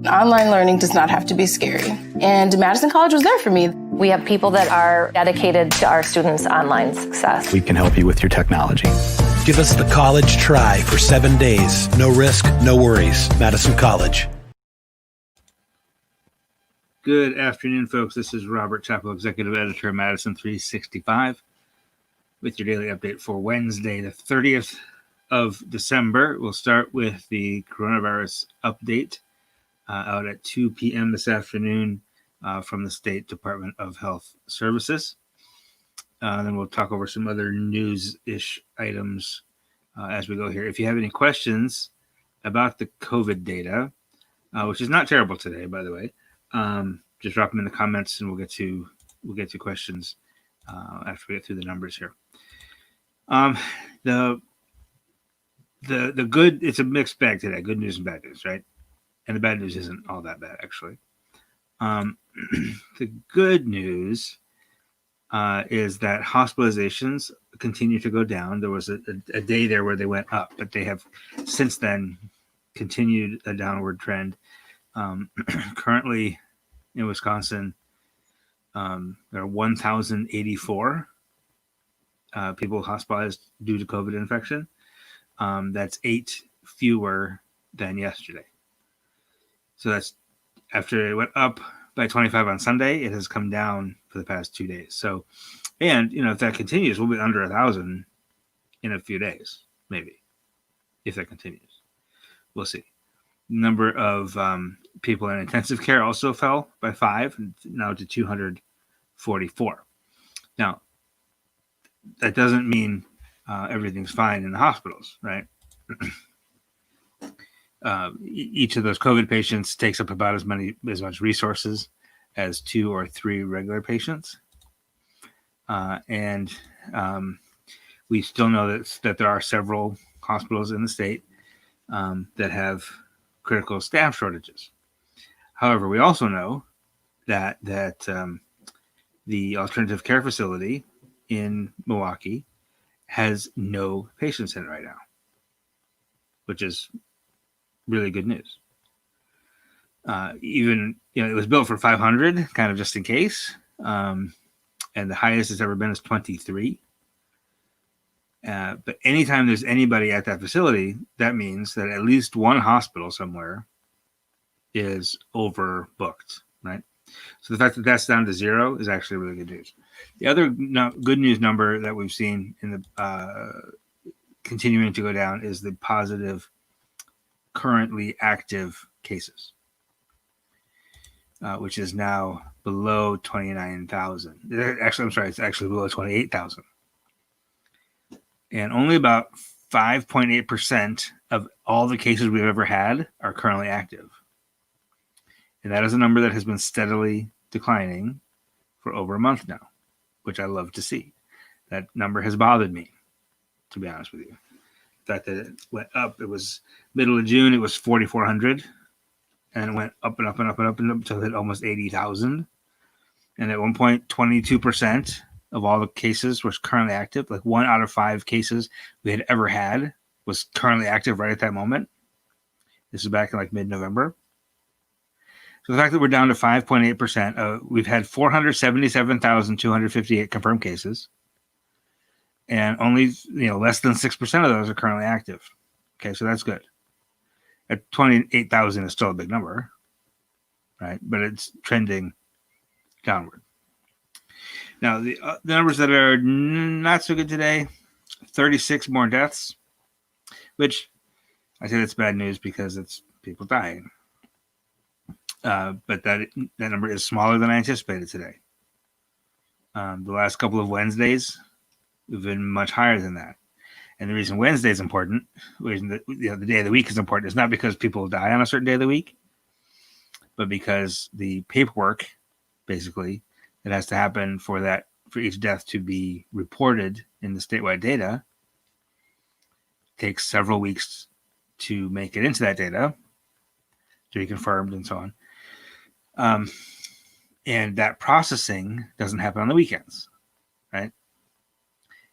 Online learning does not have to be scary. And Madison College was there for me. We have people that are dedicated to our students' online success. We can help you with your technology. Give us the college try for 7 days. No risk, no worries. Madison College. Good afternoon, folks. This is Robert Chappell, Executive Editor of Madison365, with your daily update for Wednesday, the 30th of December. We'll start with the coronavirus update out at 2 p.m. this afternoon from the State Department of Health Services. Then we'll talk over some other news-ish items as we go here. If you have any questions about the COVID data, which is not terrible today, by the way, just drop them in the comments and we'll get to questions after we get through the numbers here. The good, it's a mixed bag today. Good news and bad news, right? And the bad news isn't all that bad, actually. The good news is that hospitalizations continue to go down. There was a day there where they went up, but they have since then continued a downward trend. Currently in Wisconsin, there are 1,084 people hospitalized due to COVID infection. That's 8 fewer than yesterday. So that's after it went up by 25 on Sunday, it has come down for the past 2 days. So, and if that continues, we'll be under 1,000 in a few days, maybe, if that continues. We'll see. Number of people in intensive care also fell by 5, now to 244. Now, that doesn't mean everything's fine in the hospitals, right? Each of those COVID patients takes up about as much resources as 2 or 3 regular patients, and we still know that there are several hospitals in the state that have critical staff shortages. However, we also know that the alternative care facility in Milwaukee has no patients in it right now, which is really good news. Even it was built for 500, kind of just in case, and the highest it's ever been is 23. But anytime there's anybody at that facility, that means that at least one hospital somewhere is overbooked, right? So the fact that that's down to 0 is actually really good news. The other good news number that we've seen in the continuing to go down is the positive currently active cases, which is now below 29,000. Actually, I'm sorry, it's actually below 28,000. And only about 5.8% of all the cases we've ever had are currently active. And that is a number that has been steadily declining for over a month now, which I love to see. That number has bothered me, to be honest with you. The fact that it went up, it was middle of June, it was 4,400, and it went up and up and up and up and up until it hit almost 80,000. And at one point, 22% of all the cases was currently active. Like 1 out of 5 cases we had ever had was currently active right at that moment. This is back in like mid-November. So the fact that we're down to 5.8%, we've had 477,258 confirmed cases, and only less than 6% of those are currently active. Okay, so that's good. At 28,000 is still a big number, right? But it's trending downward. Now, the numbers that are not so good today, 36 more deaths, which I say that's bad news because it's people dying. But that number is smaller than I anticipated today. The last couple of Wednesdays, we've been much higher than that. And the reason Wednesday is important, the reason that the day of the week is important, is not because people die on a certain day of the week, but because the paperwork, basically, that has to happen for each death to be reported in the statewide data takes several weeks to make it into that data to be confirmed and so on. And that processing doesn't happen on the weekends, right?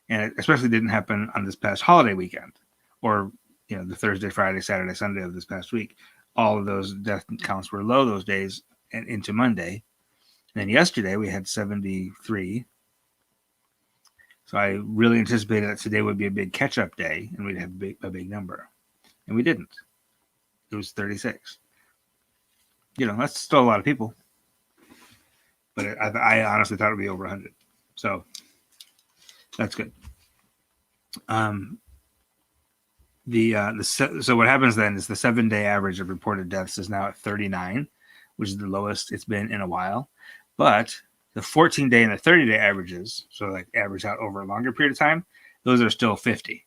And it especially didn't happen on this past holiday weekend, or the Thursday, Friday, Saturday, Sunday of this past week. All of those death counts were low those days and into Monday. And then yesterday we had 73. So I really anticipated that today would be a big catch-up day and we'd have a big number. And we didn't. It was 36. That's still a lot of people. But I honestly thought it would be over 100. So that's good. So what happens then is the 7-day average of reported deaths is now at 39, which is the lowest it's been in a while. But the 14-day and the 30-day averages, so like average out over a longer period of time, those are still 50.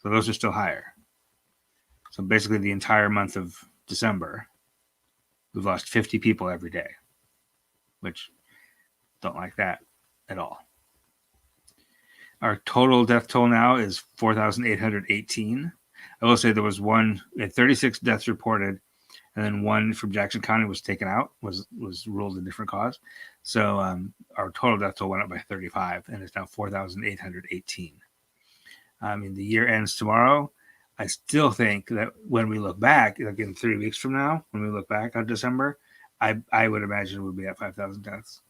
So those are still higher. So basically the entire month of December, we've lost 50 people every day, which don't like that at all. Our total death toll now is 4,818. I will say there was we had 36 deaths reported, and then one from Jackson County was taken out, was ruled a different cause. So our total death toll went up by 35, and it's now 4,818. The year ends tomorrow. I still think that when we look back, like in 3 weeks from now, when we look back on December, I would imagine we'll be at 5,000 deaths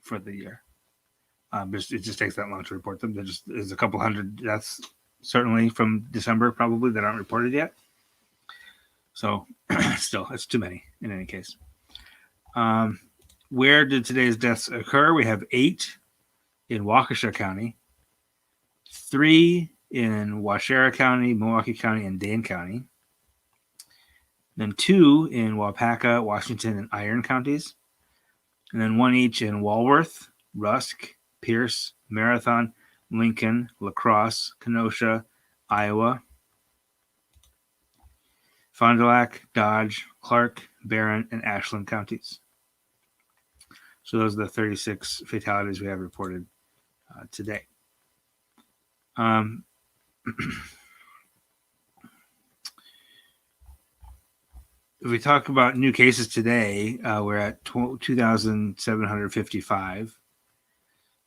for the year. But it just takes that long to report them. There's a couple hundred deaths, certainly from December, probably, that aren't reported yet. So still, it's too many in any case. Where did today's deaths occur? We have 8 in Waukesha County, 3 in Waushara County, Milwaukee County, and Dane County. Then 2 in Waupaca, Washington, and Iron counties. And then 1 each in Walworth, Rusk, Pierce, Marathon, Lincoln, La Crosse, Kenosha, Iowa, Fond du Lac, Dodge, Clark, Barron, and Ashland counties. So those are the 36 fatalities we have reported today. If we talk about new cases today, we're at 2,755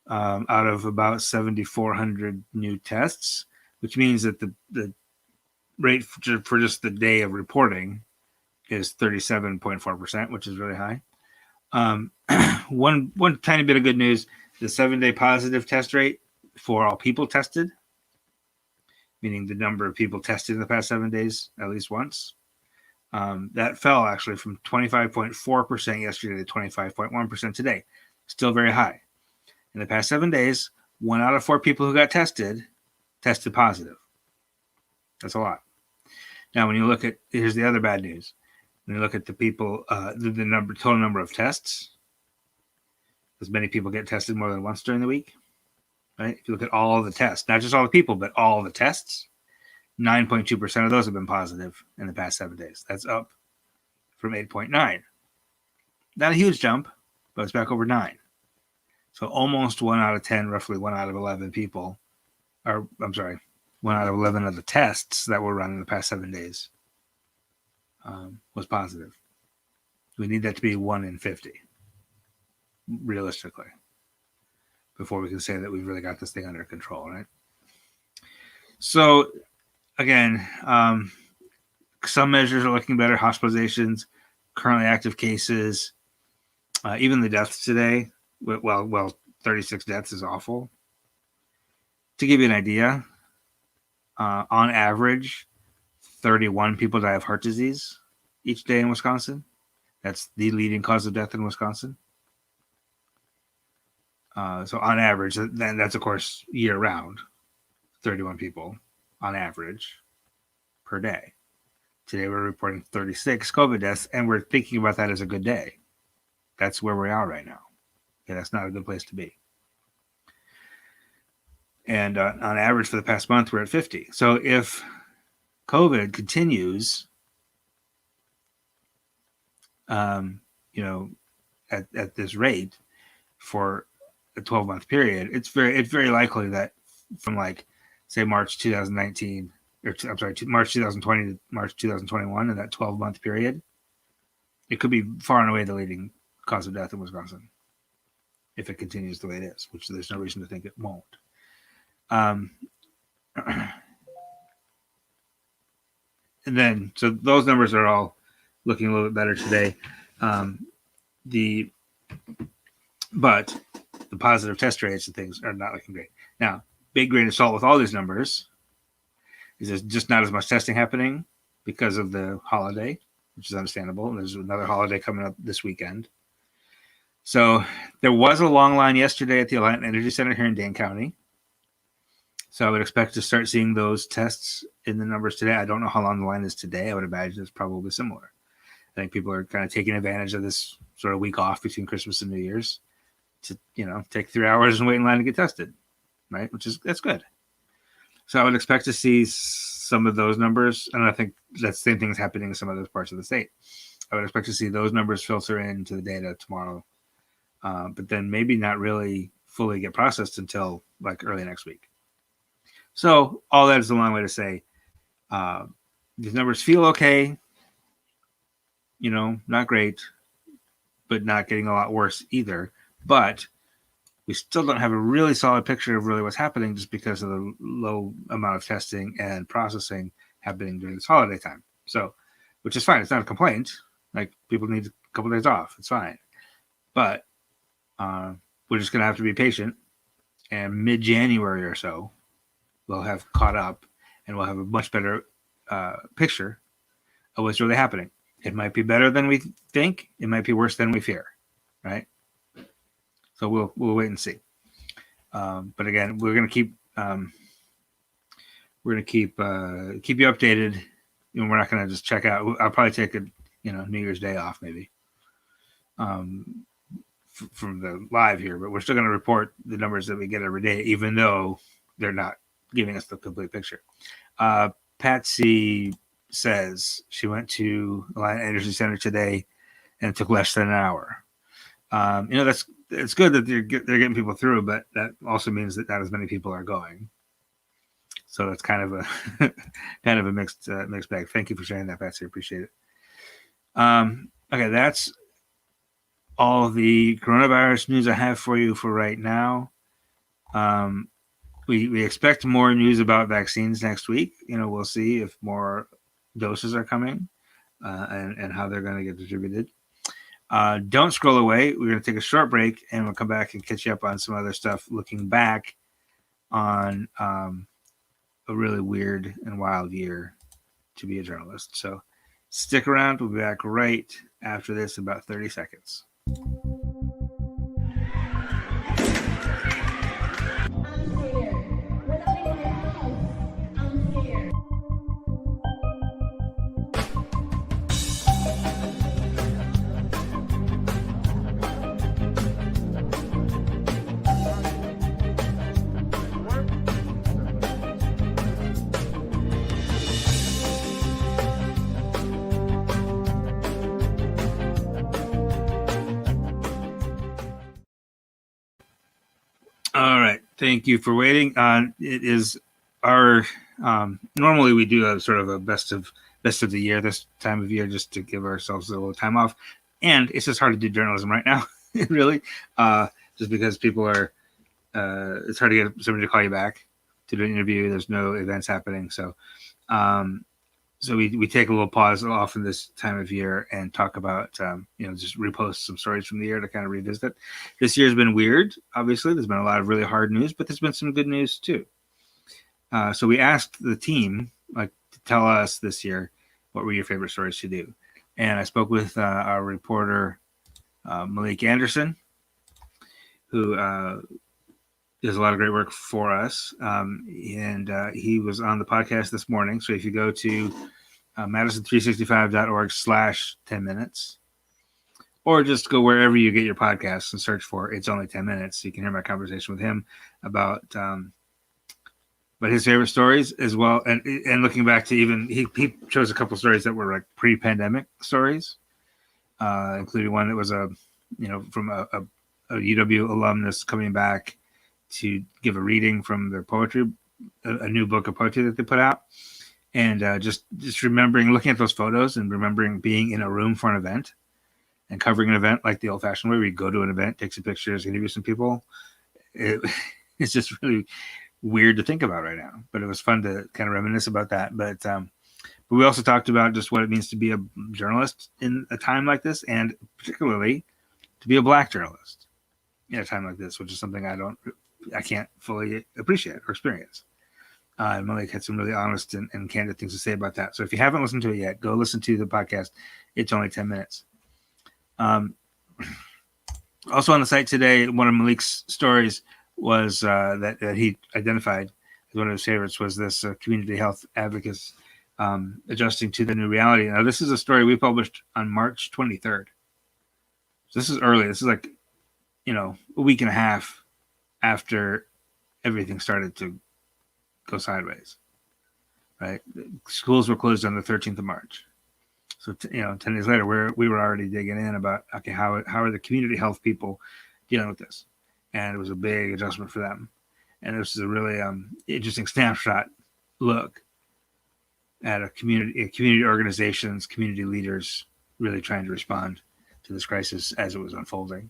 out of about 7,400 new tests, which means that the rate for just the day of reporting is 37.4%, which is really high. One tiny bit of good news: the 7-day positive test rate for all people tested, meaning the number of people tested in the past 7 days at least once, that fell actually from 25.4% yesterday to 25.1% today. Still very high. In the past 7 days, 1 out of 4 people who got tested positive. That's a lot. Now, when you look at, here's the other bad news. When you look at the people, the total number of tests, as many people get tested more than once during the week, right? If you look at all of the tests, not just all the people, but all the tests, 9.2% of those have been positive in the past 7 days. That's up from 8.9. Not a huge jump, but it's back over 9. So almost 1 out of 10, roughly 1 out of 11 people, 1 out of 11 of the tests that were run in the past 7 days was positive. We need that to be 1 in 50, realistically, before we can say that we've really got this thing under control, right? So, again, some measures are looking better. Hospitalizations, currently active cases, even the deaths today. Well, 36 deaths is awful. To give you an idea, on average, 31 people die of heart disease each day in Wisconsin. That's the leading cause of death in Wisconsin. So on average, then that's of course year round, 31 people on average per day. Today we're reporting 36 COVID deaths, and we're thinking about that as a good day. That's where we are right now. Okay, that's not a good place to be. And on average for the past month, we're at 50. So if COVID continues you know, at this rate for a 12-month period, it's very likely that from like say March 2019 or I'm sorry, March 2020 to March 2021, in that 12-month period, it could be far and away the leading cause of death in Wisconsin if it continues the way it is, which there's no reason to think it won't. And then, so those numbers are all looking a little bit better today. But the positive test rates and things are not looking great. Now, big grain of salt with all these numbers is there's just not as much testing happening because of the holiday, which is understandable. And there's another holiday coming up this weekend. So there was a long line yesterday at the Alliant Energy Center here in Dane County. So I would expect to start seeing those tests in the numbers today. I don't know how long the line is today. I would imagine it's probably similar. I think people are kind of taking advantage of this sort of week off between Christmas and New Year's to, take 3 hours and wait in line to get tested, right? That's good. So I would expect to see some of those numbers, and I think that same thing is happening in some other parts of the state. I would expect to see those numbers filter into the data tomorrow, but then maybe not really fully get processed until like early next week. So all that is a long way to say these numbers feel okay, not great, but not getting a lot worse either. But we still don't have a really solid picture of really what's happening just because of the low amount of testing and processing happening during this holiday time. So, which is fine. It's not a complaint. Like, people need a couple of days off. It's fine. But we're just going to have to be patient. And mid-January or so, we'll have caught up and we'll have a much better picture of what's really happening. It might be better than we think. It might be worse than we fear, right? So we'll wait and see. But again, we're going to keep keep you updated. We're not going to just check out. I'll probably take a New Year's Day off maybe from the live here, but we're still going to report the numbers that we get every day, even though they're not giving us the complete picture. Patsy says she went to Alliant Energy Center today and it took less than an hour. It's good that they're getting people through, but that also means that not as many people are going. So that's kind of a mixed bag. Thank you for sharing that, Patsy. I appreciate it. Okay, that's all the coronavirus news I have for you for right now. We expect more news about vaccines next week. We'll see if more doses are coming and how they're going to get distributed. Don't scroll away. We're going to take a short break and we'll come back and catch you up on some other stuff, looking back on a really weird and wild year to be a journalist. So stick around. We'll be back right after this, about 30 seconds. All right. Thank you for waiting. It is our normally we do a sort of a best of the year this time of year just to give ourselves a little time off. And it's just hard to do journalism right now, really, just because people are it's hard to get somebody to call you back to do an interview. There's no events happening. So so we take a little pause often this time of year and talk about, just repost some stories from the year to kind of revisit. This year's been weird. Obviously, there's been a lot of really hard news, but there's been some good news too. So we asked the team to tell us this year, what were your favorite stories to do? And I spoke with our reporter, Malik Anderson, who does a lot of great work for us. And he was on the podcast this morning. So if you go to Madison365.org/10 minutes, or just go wherever you get your podcasts and search for It's Only 10 Minutes. You can hear my conversation with him about his favorite stories as well. And looking back to even, he chose a couple stories that were like pre-pandemic stories. including one that was from a UW alumnus coming back to give a reading from their poetry, a new book of poetry that they put out. And just remembering looking at those photos and remembering being in a room for an event and covering an event like the old-fashioned way, where you go to an event, take some pictures, interview some people. It's just really weird to think about right now, but it was fun to kind of reminisce about that. But we also talked about just what it means to be a journalist in a time like this, and particularly to be a Black journalist in a time like this, which is something I can't fully appreciate or experience. Malik had some really honest and candid things to say about that. So if you haven't listened to it yet, go listen to the podcast. It's only 10 minutes. Also on the site today, one of Malik's stories was that he identified as one of his favorites was this community health advocates adjusting to the new reality. Now, this is a story we published on March 23rd. So this is early. This is like, a week and a half after everything started to go sideways, right? Schools were closed on the 13th of March. So, 10 days later, we were already digging in about, okay, how are the community health people dealing with this? And it was a big adjustment for them. And this is a really interesting snapshot look at a community organizations, community leaders really trying to respond to this crisis as it was unfolding.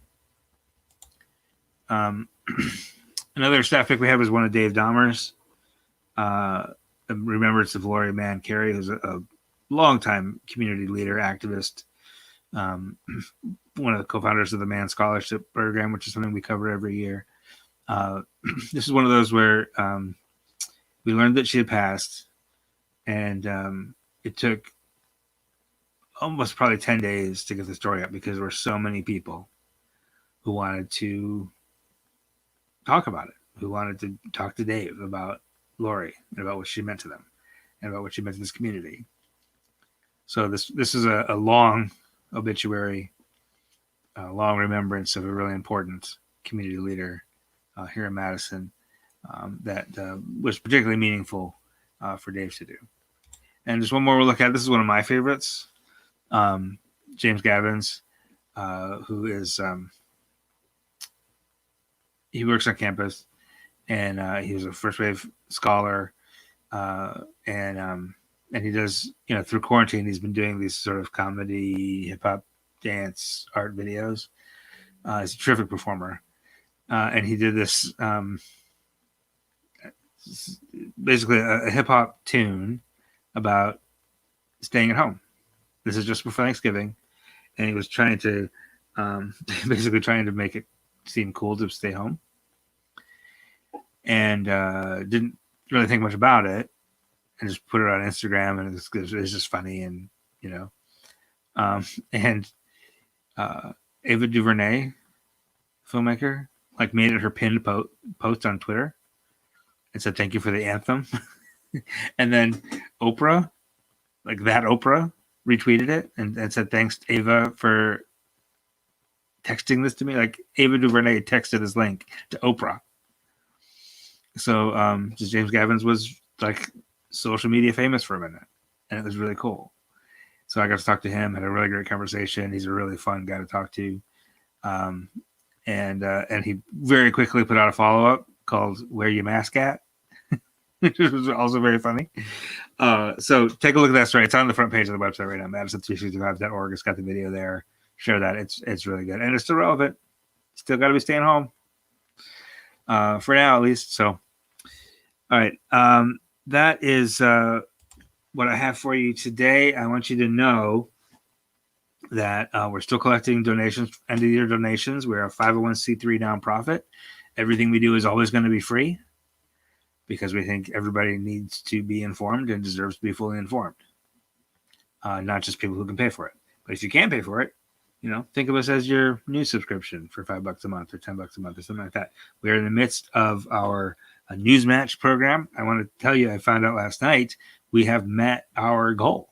Another staff pick we had was one of Dave Dahmer's. Remembrance of Lori Mann Carey, who's a longtime community leader, activist, one of the co-founders of the Mann Scholarship Program, which is something we cover every year. This is one of those where we learned that she had passed, and it took almost probably 10 days to get the story up because there were so many people who wanted to talk about it, who wanted to talk to Dave about Lori and about what she meant to them and about what she meant to this community. So this is a long obituary, a long remembrance of a really important community leader here in Madison that was particularly meaningful for Dave to do. And just one more we'll look at. This is one of my favorites. James Gavins, who is he works on campus, and he was a first wave scholar, and he does, through quarantine, he's been doing these sort of comedy, hip hop, dance, art videos. He's a terrific performer, and he did this basically a hip hop tune about staying at home. This is just before Thanksgiving, and he was trying to basically trying to make it seem cool to stay home, and didn't really think much about it, and just put it on Instagram, and it's just funny, and and Ava DuVernay, filmmaker, made it her pinned post on Twitter and said thank you for the anthem. And then Oprah, Oprah, retweeted it and said thanks Ava for texting this to me. Ava DuVernay texted this link to Oprah. So James Gavins was social media famous for a minute, and it was really cool. So I got to talk to him, had a really great conversation. He's a really fun guy to talk to. And he very quickly put out a follow-up called Where You Mask At, which was also very funny. So take a look at that story. It's on the front page of the website right now, Madison365.org. It's got the video there. Share that. It's really good. And it's still relevant. Still got to be staying home. For now, at least. So, all right. That is what I have for you today. I want you to know that we're still collecting donations, end of year donations. We're a 501c3 nonprofit. Everything we do is always going to be free because we think everybody needs to be informed and deserves to be fully informed. Not just people who can pay for it. But if you can't pay for it, think of us as your news subscription for $5 a month or $10 a month or something like that. We are in the midst of our news match program. I want to tell you, I found out last night we have met our goal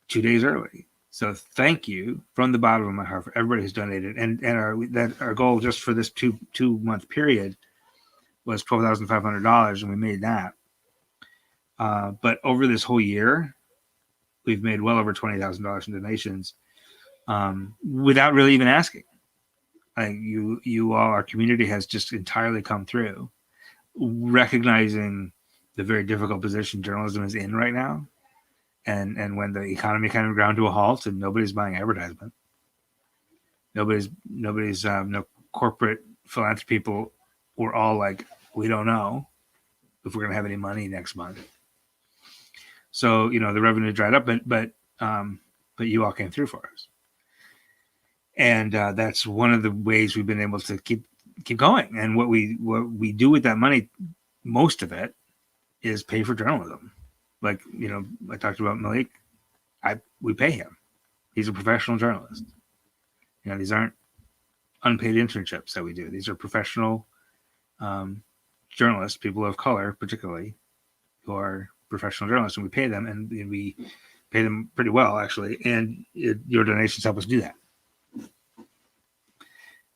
2 days early. So thank you from the bottom of my heart for everybody who's donated. And our goal just for this two month period was $12,500, and we made that. But over this whole year, we've made well over $20,000 in donations. without really even asking. Like you all, our community has just entirely come through, recognizing the very difficult position journalism is in right now, and when the economy kind of ground to a halt and nobody's buying advertisement, nobody's no corporate philanthropy people were all like, we don't know if we're going to have any money next month. So the revenue dried up, but you all came through for us, and that's one of the ways we've been able to keep going. And what we do with that money, most of it, is pay for journalism. Like I talked about Malik, we pay him. He's a professional journalist. These aren't unpaid internships that we do. These are professional journalists, people of color particularly, who are professional journalists, and we pay them, and we pay them pretty well, actually. And your donations help us do that,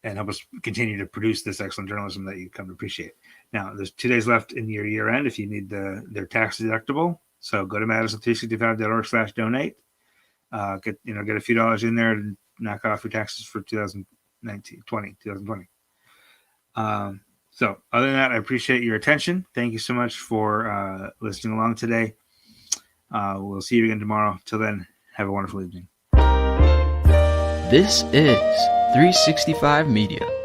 and help us continue to produce this excellent journalism that you come to appreciate. Now, there's 2 days left in your year end if you need their tax deductible. So go to Madison365.org/donate. Get a few dollars in there to knock off your taxes for 2020. So other than that, I appreciate your attention. Thank you so much for listening along today. We'll see you again tomorrow. Till then, have a wonderful evening. This is 365 Media.